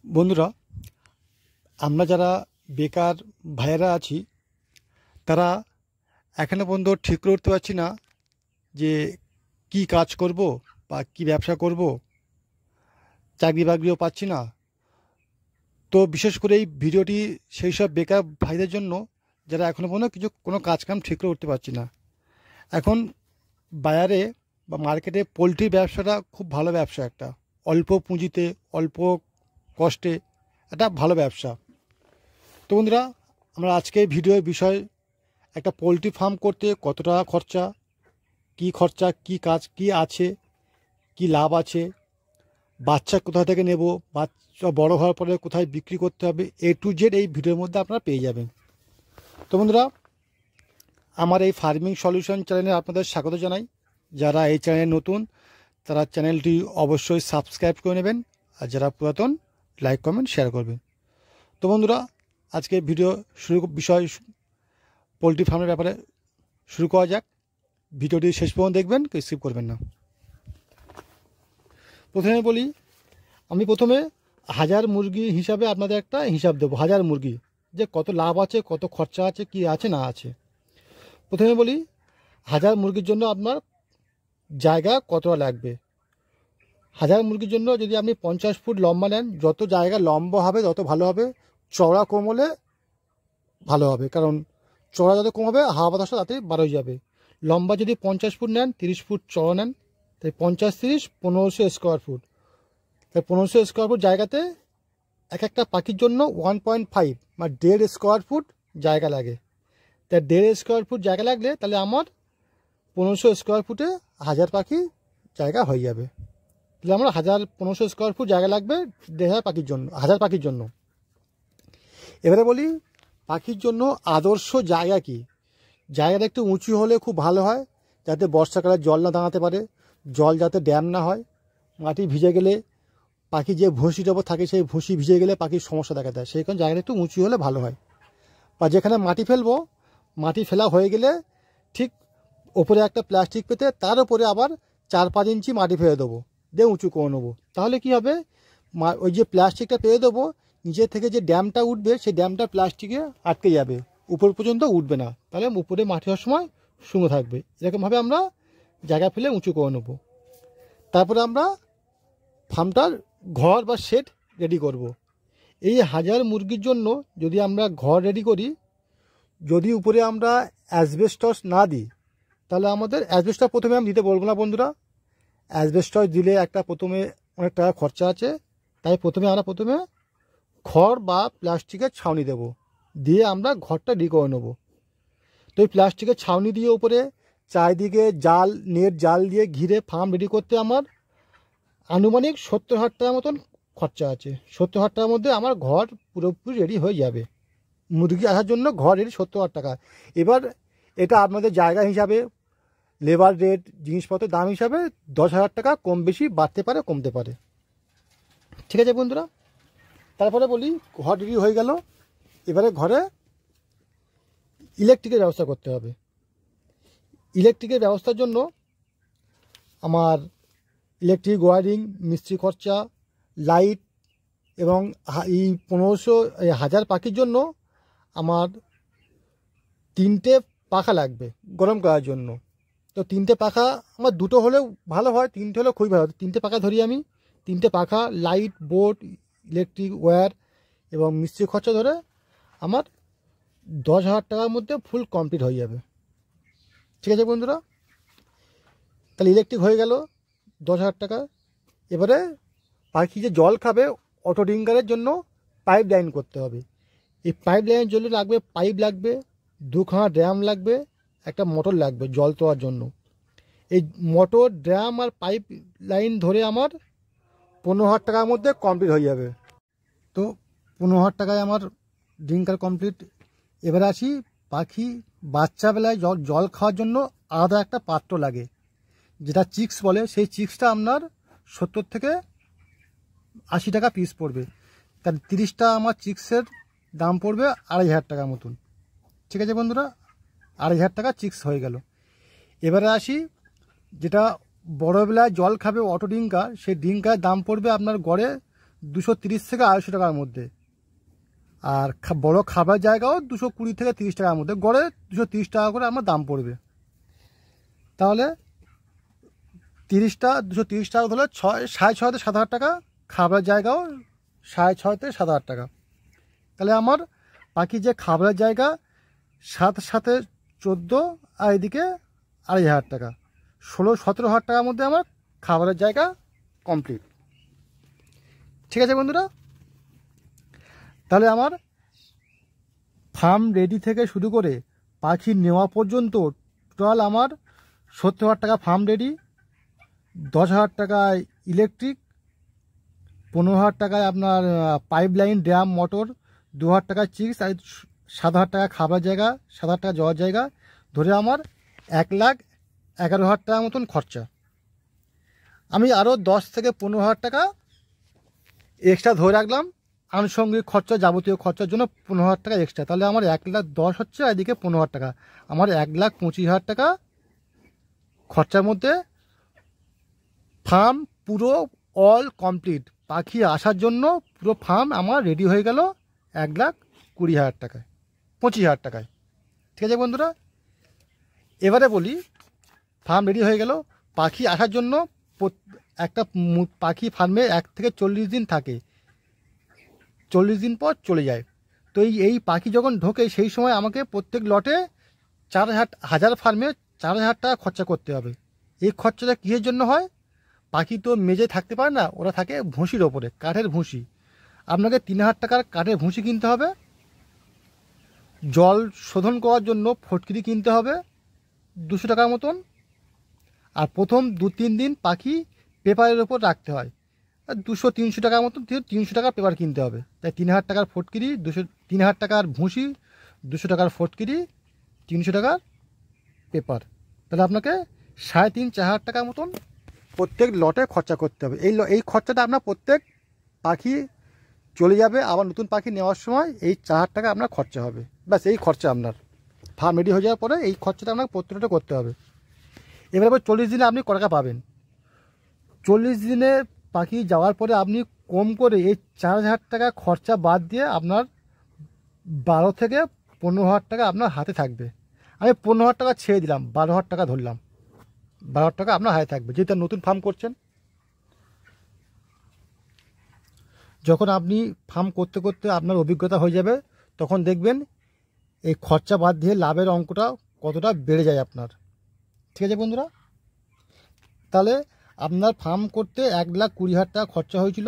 বন্ধুরা, আমরা যারা বেকার ভাইয়েরা আছি তারা এখনো পর্যন্ত ঠিক করে উঠতে পারছি না যে কি কাজ করব বা কি ব্যবসা করব। চাকরি বাকরিও পাচ্ছি না। তো বিশেষ করে এই ভিডিওটি সেই সব বেকার ভাইদের জন্য যারা এখনো পর্যন্ত কোনো কাজকাম ঠিক করে উঠতে পারছি না। এখন বাজারে বা মার্কেটে পোলট্রির ব্যবসাটা খুব ভালো ব্যবসা, একটা অল্প পুঁজিতে অল্প কষ্টে একটা ভালো ব্যবসা। তো বন্ধুরা, আমরা আজকে ভিডিওর বিষয় একটা পোলট্রি ফার্ম করতে কত টাকা খরচা, কি কাজ কি আছে, কি লাভ আছে, বাচ্চা কোথা থেকে নেব, বাচ্চা বড় হওয়ার পরে কোথায় বিক্রি করতে হবে, A to Z এই ভিডিওর মধ্যে আপনারা পেয়ে যাবেন। তো বন্ধুরা, আমার এই ফার্মিং সলিউশন চ্যানেলে আপনাদের স্বাগত জানাই। যারা এই চ্যানেলে নতুন তারা চ্যানেলটি অবশ্যই সাবস্ক্রাইব করে নেবেন, আর যারা পুরাতন লাইক কমেন্ট শেয়ার করবেন। তো বন্ধুরা, আজকে ভিডিও বিষয় পোলট্রি ফার্মের ব্যাপারে শুরু করা যাক। ভিডিওটি শেষ পর্যন্ত দেখবেন, কেউ স্কিপ করবেন না। প্রথমে বলি, আমি প্রথমে 1000 মুরগি হিসাবে আপনাদের একটা হিসাব দেবো। 1000 মুরগি যে কত লাভ আছে, কত খরচা আছে, কি আছে না আছে। প্রথমে বলি, 1000 মুরগির জন্য আপনার জায়গা কতটা লাগবে। 1000 মুরগির জন্য যদি আপনি 50 ফুট লম্বা নেন, যত জায়গা লম্বা হবে তত ভালো হবে। চওড়া কম হলে ভালো হবে, কারণ চওড়া যত কম হবে হাওয়া বাতাসটা তাতে বার হয়ে যাবে। লম্বা যদি 50 ফুট নেন, 30 ফুট চওড়া নেন, তাই 50-30 1500 স্কোয়ার ফুট। তাই 1500 স্কোয়ার ফুট জায়গাতে একটা পাখির জন্য 1.5 বা 1.5 স্কোয়ার ফুট জায়গা লাগে। তাই 1.5 স্কোয়ার ফুট জায়গা লাগলে তাহলে আমার 1500 স্কোয়ার ফুটে 1000 পাখি জায়গা হয়ে যাবে। তাহলে আমরা 1500 স্কোয়ার ফুট জায়গা লাগবে 1000 পাখির জন্য, 1000 পাখির জন্য। এবারে বলি, পাখির জন্য আদর্শ জায়গা কি। জায়গাটা একটু উঁচু হলে খুব ভালো হয়, যাতে বর্ষাকালে জল না দাঁড়াতে পারে, জল যাতে ড্যাম না হয়। মাটি ভিজে গেলে পাখি যে ভুসির ওপর থাকে সেই ভুসি ভিজে গেলে পাখির সমস্যা দেখা দেয়। সেই কারণে জায়গাটা একটু উঁচু হলে ভালো হয়। বা যেখানে মাটি ফেলবো, মাটি ফেলা হয়ে গেলে ঠিক ওপরে একটা প্লাস্টিক পেতে তার উপরে আবার 4-5 ইঞ্চি মাটি ফেলে দেবো, দিয়ে উঁচু করে নেবো। তাহলে কি হবে, ওই যে প্লাস্টিকটা পেয়ে দেবো, নিচে থেকে যে ড্যামটা উঠবে সেই ড্যামটা প্লাস্টিকে আটকে যাবে, উপর পর্যন্ত উঠবে না। তাহলে উপরে মাটি হওয়ার সময় শুকনো থাকবে। এরকমভাবে আমরা জায়গা ফেলে উঁচু করে নেবো। তারপরে আমরা ফার্মটার ঘর বা শেড রেডি করব। এই 1000 মুরগির জন্য যদি আমরা ঘর রেডি করি, যদি উপরে আমরা অ্যাসবেস্টস না দিই, তাহলে আমাদের অ্যাসবেস্টস প্রথমে আমি দিতে বলবো না বন্ধুরা। অ্যাসবেস্টস দিলে প্রথমে অনেক টাকা খরচা আছে। তাই আমরা প্রথমে খড় বা প্লাস্টিকের ছাউনি দেব, দিয়ে আমরা ঘরটা রেডি করে নেবো। তো এই প্লাস্টিকের ছাউনি দিয়ে উপরে চারিদিকে নেট জাল দিয়ে ঘিরে ফার্ম রেডি করতে আমার আনুমানিক 70,000 টাকার মতন খরচা আছে। 70,000 টাকার মধ্যে আমার ঘর পুরোপুরি রেডি হয়ে যাবে। মুরগি আসার জন্য ঘর রেডি 70,000 টাকা। এবার এটা আপনাদের জায়গা হিসাবে, লেবার রেট, জিনিসপত্রের দাম হিসাবে 10,000 টাকা কম বেশি বাড়তে পারে, কমতে পারে। ঠিক আছে বন্ধুরা, তারপরে বলি, ঘর রেডি হয়ে গেল। এবারে ঘরে ইলেকট্রিকের ব্যবস্থা করতে হবে। ইলেকট্রিকের ব্যবস্থার জন্য আমার ইলেকট্রিক ওয়ারিং, মিস্ত্রি খরচা, লাইট এবং এই 1000 পাখির জন্য আমার 3টে পাখা লাগবে গরম করার জন্য। তো 3টে পাখা আমার 2টো হলেও ভালো হয়, 3টে হলেও খুবই ভালো। 3টে পাখা ধরি আমি। 3টে পাখা, লাইট, বোর্ড, ইলেকট্রিক ওয়্যার এবং মিস্ত্রি খরচা ধরে আমার 10,000 টাকার মধ্যে ফুল কমপ্লিট হয়ে যাবে। ঠিক আছে বন্ধুরা, তাহলে ইলেকট্রিক হয়ে গেল 10,000 টাকা। এবারে পাখি যে জল খাবে, অটো ড্রিঙ্কারের জন্য পাইপ লাইন করতে হবে। এই পাইপ লাইনের জন্য পাইপ লাগবে, 2খানা ড্রাম লাগবে, একটা মোটর লাগবে জল তোলার জন্য। এই মোটর, ড্রাম আর পাইপ লাইন ধরে আমার 15,000 টাকার মধ্যে কমপ্লিট হয়ে যাবে। তো 15,000 টাকায় আমার ড্রিঙ্কার কমপ্লিট। এবারে আসি, পাখি বাচ্চাবেলায় জল খাওয়ার জন্য আলাদা একটা পাত্র লাগে, যেটা চিক্স বলে। সেই চিক্সটা আপনার 70 থেকে 80 টাকা পিস পড়বে। তার 30টা আমার চিক্সের দাম পড়বে 2,500 টাকার মতন। ঠিক আছে বন্ধুরা, 2,500 টাকা চিক্স হয়ে গেল। এবারে আসি, যেটা বড়বেলায় জল খাবে অটো ডিঙ্কার, সেই ডিঙ্কার দাম পড়বে আপনার গড়ে 230 থেকে 250 টাকার মধ্যে, আর বড় খাবার জায়গাও 220 থেকে 30 টাকার মধ্যে, গড়ে 230 টাকা করে আমার দাম পড়বে। তাহলে 30টা 230 টাকা হলে 6.5 থেকে 7,000 টাকা, খাবার জায়গাও 6.5 থেকে 7,000 টাকা। তাহলে আমার বাকি যে খাবারের জায়গা 7 সাথে 14, আর এদিকে 2,500 টাকা, 16-17,000 টাকার মধ্যে আমার খাবারের জায়গা কমপ্লিট। ঠিক আছে বন্ধুরা, তাহলে আমার ফার্ম রেডি থেকে শুরু করে পাখি নেওয়া পর্যন্ত টোটাল আমার 70,000 টাকা ফার্ম রেডি, 10,000 টাকায় ইলেকট্রিক, 15,000 টাকায় আপনার পাইপ লাইন, ড্রাম, মোটর, 2,000 টাকা চিক্স, আর 7,000 টাকা খাবার জায়গা, 7,000 টাকা যাওয়ার জায়গা, ধরে আমার 1,11,000 টাকা মতন খরচা। আমি আরও 10 থেকে 15,000 টাকা এক্সট্রা ধরে রাখলাম আনুষঙ্গিক খরচা, যাবতীয় খরচার জন্য 15,000 টাকা এক্সট্রা। তাহলে আমার 1,10,000 হচ্ছে, আর এদিকে 15,000 টাকা, আমার 1,25,000 টাকা খরচার মধ্যে ফার্ম পুরো অল কমপ্লিট। পাখি আসার জন্য পুরো ফার্ম আমার রেডি হয়ে গেল 1,20,000 টাকায়, 25,000 টাকায়। ঠিক আছে বন্ধুরা, এবারে বলি ফার্ম রেডি হয়ে গেল, পাখি আসার জন্য একটা পাখি ফার্মে 1 থেকে 40 দিন থাকে, 40 দিন পর চলে যায়। তো এই পাখি যখন ঢোকে সেই সময় আমাকে প্রত্যেক লটে 4,000 ফার্মে 4,000 টাকা খরচা করতে হবে। এই খরচাটা কিসের জন্য হয়? পাখি তো মেজে থাকতে পারে না, ওরা থাকে ভুসির ওপরে, কাঠের ভুসি। আপনাকে 3,000 টাকার কাঠের ভুসি কিনতে হবে, জল শোধন করার জন্য ফটকিরি কিনতে হবে 200 টাকার মতন, আর প্রথম 2-3 দিন পাখি পেপারের ওপর রাখতে হয়, 200-300 টাকার মতন, 300 টাকার পেপার কিনতে হবে। তাই 3,000 টাকার ফটকিরি, 3,000 টাকার ভুসি, 200 টাকার ফটকিরি, 300 টাকার পেপার। তাহলে আপনাকে 3,500-4,000 টাকার মতন প্রত্যেক লটে খরচা করতে হবে। এই খরচাটা আপনার প্রত্যেক পাখি চলে যাবে, আবার নতুন পাখি নেওয়ার সময় এই 4,000 টাকা আপনার খরচা হবে। ব্যাস, এই খরচা আপনার ফার্ম রেডি হয়ে যাওয়ার পরে এই খরচাটা আপনাকে প্রত্যেকটা করতে হবে। এবার 40 দিনে আপনি ক টাকা পাবেন? 40 দিনে পাখি যাওয়ার পরে আপনি কম করে এই 4,000 টাকা খরচা বাদ দিয়ে আপনার 12 থেকে 15,000 টাকা আপনার হাতে থাকবে। আমি 15,000 টাকা ছেড়ে দিলাম, 12,000 টাকা ধরলাম, 12,000 টাকা আপনার হাতে থাকবে। যেহেতু নতুন ফার্ম করছেন, যখন আপনি ফার্ম করতে করতে আপনার অভিজ্ঞতা হয়ে যাবে, তখন দেখবেন এই খরচা বাদ দিয়ে লাভের অঙ্কটা কতটা বেড়ে যায় আপনার। ঠিক আছে বন্ধুরা, তাহলে আপনার ফার্ম করতে 1,20,000 টাকা খরচা হয়েছিল,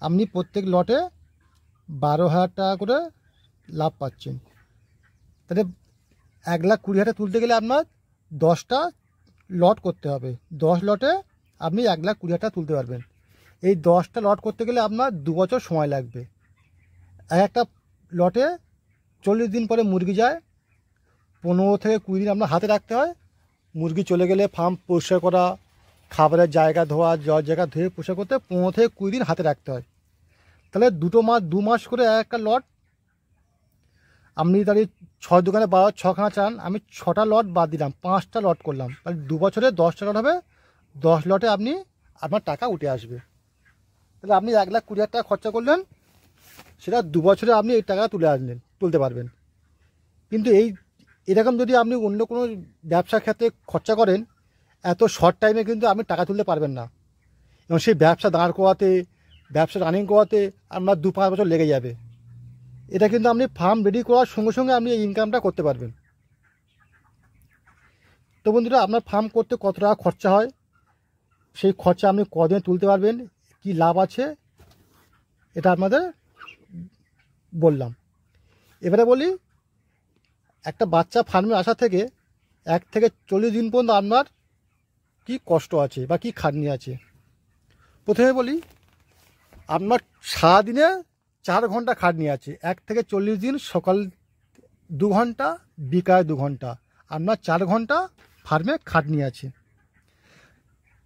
আপনি প্রত্যেক লটে 12,000 টাকা করে লাভ পাচ্ছেন। তাহলে 1,20,000 তুলতে গেলে আপনার 10টা লট করতে হবে, 10 লটে আপনি 1,20,000 টাকা তুলতে পারবেন। এই 10টা লট করতে গেলে আপনার 2 বছর সময় লাগবে। একটা লটে 40 দিন পরে মুরগি যায়, 15 থেকে 20 দিন আপনার হাতে রাখতে হয়। মুরগি চলে গেলে ফার্ম পরিষ্কার করা, খাবারের জায়গা ধোয়া, জল জায়গা ধুয়ে পরিষ্কার করতে 15 থেকে 20 দিন হাতে রাখতে হয়। তাহলে 2 মাস করে একটা লট। আপনি তাহলে 6 দোকানে 12, 6খানা চান, আমি 6টা লট বাদ দিলাম, 5টা লট করলাম, তাহলে 2 বছরে 10টা লট হবে, 10 লটে আপনার টাকা উঠে আসবে। তাহলে আপনি 1,20,000 টাকা খরচা করলেন, সেটা 2 বছরে আপনি এই টাকা তুলতে পারবেন। কিন্তু এরকম যদি আপনি অন্য কোনো ব্যবসার ক্ষেত্রে খরচা করেন, এত শর্ট টাইমে কিন্তু আপনি টাকা তুলতে পারবেন না, এবং সেই ব্যবসা দাঁড় করাতে, ব্যবসা রানিং করাতে আপনার 2-5 বছর লেগে যাবে। এটা কিন্তু আপনি ফার্ম রেডি করার সঙ্গে সঙ্গে আপনি এই ইনকামটা করতে পারবেন। তো বন্ধুরা, আপনার ফার্ম করতে কত টাকা খরচা হয়, সেই খরচা আপনি কদিনে তুলতে পারবেন, কি লাভ আছে, এটা আপনাদের বললাম। এবারে বলি একটা বাচ্চা ফার্মে আসা থেকে 1 থেকে 40 দিন পর্যন্ত আপনার কি কষ্ট আছে বা কি খাটনি আছে। প্রথমে বলি, আপনার সারাদিনে 4 ঘন্টা খাটনি আছে। 1 থেকে 40 দিন, সকাল 2 ঘন্টা, বিকাল 2 ঘন্টা, আপনার 4 ঘন্টা ফার্মে খাটনি আছে।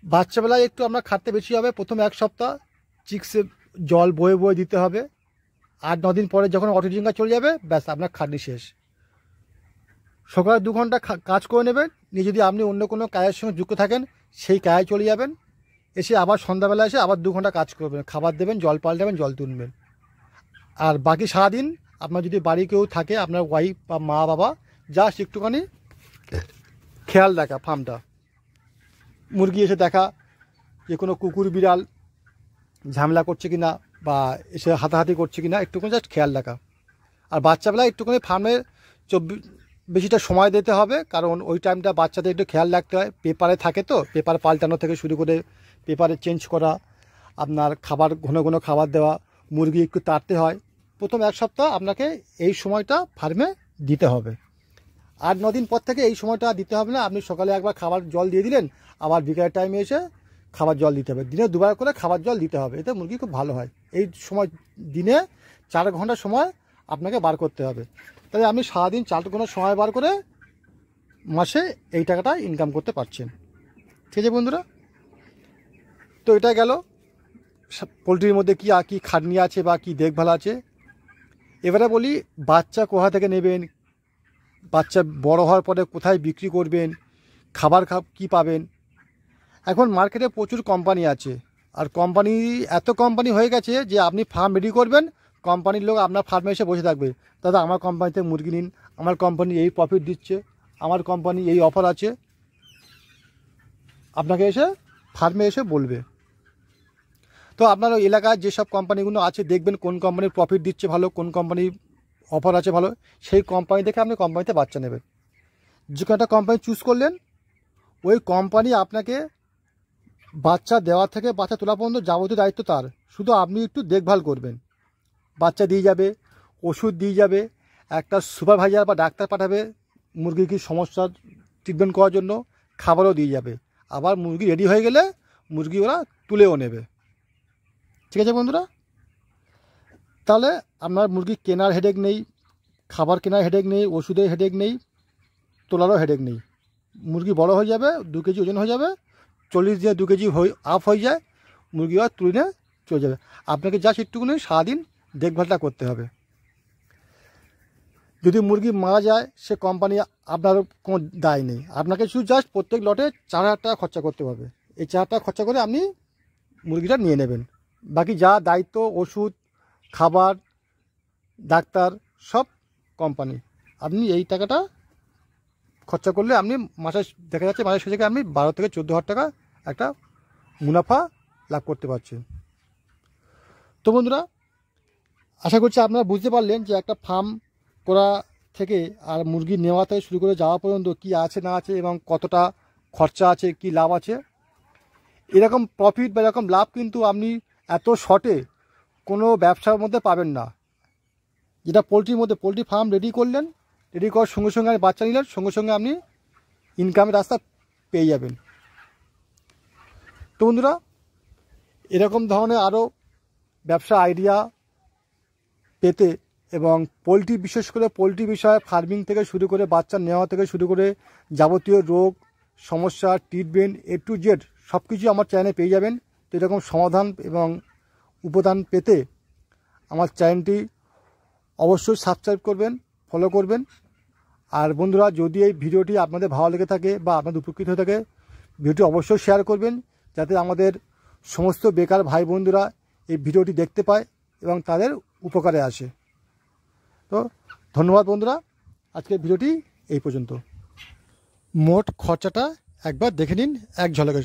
বাচ্চাবেলায় একটু আপনার খাটতে বেশি হবে, প্রথম 1 সপ্তাহ চিক্সে জল বয়ে বয়ে দিতে হবে। 8-9 দিন পরে যখন অটোজিঙ্গা চলে যাবে, ব্যাস আপনার খাটনি শেষ। সকালে 2 ঘন্টা কাজ করে নেবেন, নিয়ে যদি আপনি অন্য কোনো কাজের সঙ্গে যুক্ত থাকেন সেই কাজে চলে যাবেন। এসে আবার সন্ধ্যাবেলা এসে আবার 2 ঘন্টা কাজ করবেন, খাবার দেবেন, জল পাল্টাবেন, জল তুলবেন। আর বাকি সারাদিন আপনার যদি বাড়ি কেউ থাকে, আপনার ওয়াইফ বা মা বাবা জাস্ট একটুখানি খেয়াল রাখা ফার্মটা, মুরগি এসে দেখা যে কোনো কুকুর বিড়াল ঝামেলা করছে কিনা বা এসে হাতাহাতি করছে কিনা, একটুখানি জাস্ট খেয়াল রাখা। আর বাচ্চাবেলা একটুখানি ফার্মে বেশিটা সময় দিতে হবে, কারণ ওই টাইমটা বাচ্চাদের একটু খেয়াল রাখতে হয়। পেপারে থাকে তো, পেপার পাল্টানো থেকে শুরু করে পেপারে চেঞ্জ করা, আপনার খাবার ঘন ঘন খাবার দেওয়া, মুরগি একটু তাড়তে হয়। প্রথম 1 সপ্তাহ আপনাকে এই সময়টা ফার্মে দিতে হবে। 8-9 দিন পর থেকে এই সময়টা দিতে হবে না। আপনি সকালে একবার খাবার জল দিয়ে দিলেন, আবার বিকেলের টাইমে এসে খাবার জল দিতে হবে। দিনে 2বার করে খাবার জল দিতে হবে, এতে মুরগি খুব ভালো হয়। এই সময় দিনে 4 ঘন্টা সময় আপনাকে বার করতে হবে। তাহলে আপনি সারাদিন 4 ঘন্টা সময় বার করে মাসে এই টাকাটা ইনকাম করতে পারছেন। ঠিক আছে বন্ধুরা, তো এটা গেল পোলট্রির মধ্যে কী কী খাটনি আছে বা কী দেখভাল আছে। এবারে বলি বাচ্চা কোথা থেকে নেবেন, বাচ্চা বড় হওয়ার পরে কোথায় বিক্রি করবেন, খাবার কী পাবেন। এখন মার্কেটে প্রচুর কোম্পানি আছে, আর এত কোম্পানি হয়ে গেছে যে আপনি ফার্ম রেডি করবেন, কোম্পানির লোক আপনার ফার্মে এসে বসে থাকবে, দাদা আমার কোম্পানিতে মুরগি নিন, আমার কোম্পানি এই প্রফিট দিচ্ছে, আমার কোম্পানি এই অফার আছে, আপনাকে এসে ফার্মে এসে বলবে। তো আপনার ওই এলাকায় যেসব কোম্পানিগুলো আছে দেখবেন কোন কোম্পানির প্রফিট দিচ্ছে ভালো, কোন কোম্পানির অফার আছে ভালো, সেই কোম্পানি দেখে আপনি কোম্পানিতে বাচ্চা নেবেন। যে কোনো একটা কোম্পানি চুজ করলেন, ওই কোম্পানি আপনাকে বাচ্চা দেওয়া থেকে বাচ্চা তোলা পর্যন্ত যাবতীয় দায়িত্ব তার, শুধু আপনি একটু দেখভাল করবেন। বাচ্চা দিয়ে যাবে, ওষুধ দিয়ে যাবে, একটা সুপারভাইজার বা ডাক্তার পাঠাবে মুরগির কী সমস্যার ট্রিটমেন্ট করার জন্য, খাবারও দিয়ে যাবে। আবার মুরগি রেডি হয়ে গেলে মুরগি ওরা তুলেও নেবে। ঠিক আছে বন্ধুরা, তাহলে আপনার মুরগি কেনার হেডেক নেই, খাবার কেনার হেডেক নেই, ওষুধের হেডেক নেই, তোলারও হেডেক নেই। মুরগি বড় হয়ে যাবে, 2 কেজি ওজন হয়ে যাবে, 40 দিনে 2 কেজি আপ হয়ে যায়, মুরগি আর তুলে চলে যাবে। আপনাকে জাস্ট একটুকুনি সারাদিন দেখভালটা করতে হবে। যদি মুরগি মারা যায় সে কোম্পানি আপনার কোনো দায় নেই, আপনাকে শুধু জাস্ট প্রত্যেক লটে 4,000 টাকা খরচা করতে হবে। এই 4,000 টাকা খরচা করে আপনি মুরগিটা নিয়ে নেবেন। বাকি যা দায়িত্ব, ওষুধ, খাবার, ডাক্তার সব কোম্পানি। আপনি এই টাকাটা খরচা করলে আপনি মাসে দেখা যাচ্ছে মাসের শেষে আপনি 12 থেকে 14,000 টাকা একটা মুনাফা লাভ করতে পারছেন। তো বন্ধুরা, আশা করছি আপনারা বুঝতে পারলেন যে একটা ফার্ম করা থেকে আর মুরগি নেওয়া থেকে শুরু করে যাওয়া পর্যন্ত কী আছে না আছে এবং কতটা খরচা আছে, কি লাভ আছে। এরকম প্রফিট বা এরকম লাভ কিন্তু আপনি এত শর্টে কোনো ব্যবসার মধ্যে পাবেন না। যেটা পোলট্রির মধ্যে, পোলট্রি ফার্ম রেডি করলেন, রেডি করার সঙ্গে সঙ্গে আপনি বাচ্চা নিলেন, সঙ্গে সঙ্গে আপনি ইনকামের রাস্তা পেয়ে যাবেন। তো বন্ধুরা, এরকম ধরনের আরও ব্যবসা আইডিয়া পেতে এবং পোলট্রি, বিশেষ করে পোলট্রি বিষয়ে ফার্মিং থেকে শুরু করে বাচ্চা নেওয়া থেকে শুরু করে যাবতীয় রোগ সমস্যা, ট্রিটমেন্ট A to Z সব কিছু আমার চ্যানেলে পেয়ে যাবেন। তো এরকম সমাধান এবং উপাদান পেতে আমার চ্যানেলটি অবশ্যই সাবস্ক্রাইব করবেন, ফলো করবেন। আর বন্ধুরা, যদি এই ভিডিওটি আপনাদের ভালো লেগে থাকে বা আপনাদের উপকৃত হয়ে থাকে, ভিডিওটি অবশ্যই শেয়ার করবেন, যাতে আমাদের সমস্ত বেকার ভাই বন্ধুরা এই ভিডিওটি দেখতে পায় এবং তাদের উপকারে আসে। তো ধন্যবাদ বন্ধুরা, আজকের ভিডিওটি এই পর্যন্ত। মোট খরচাটা একবার দেখে নিন এক ঝলকে।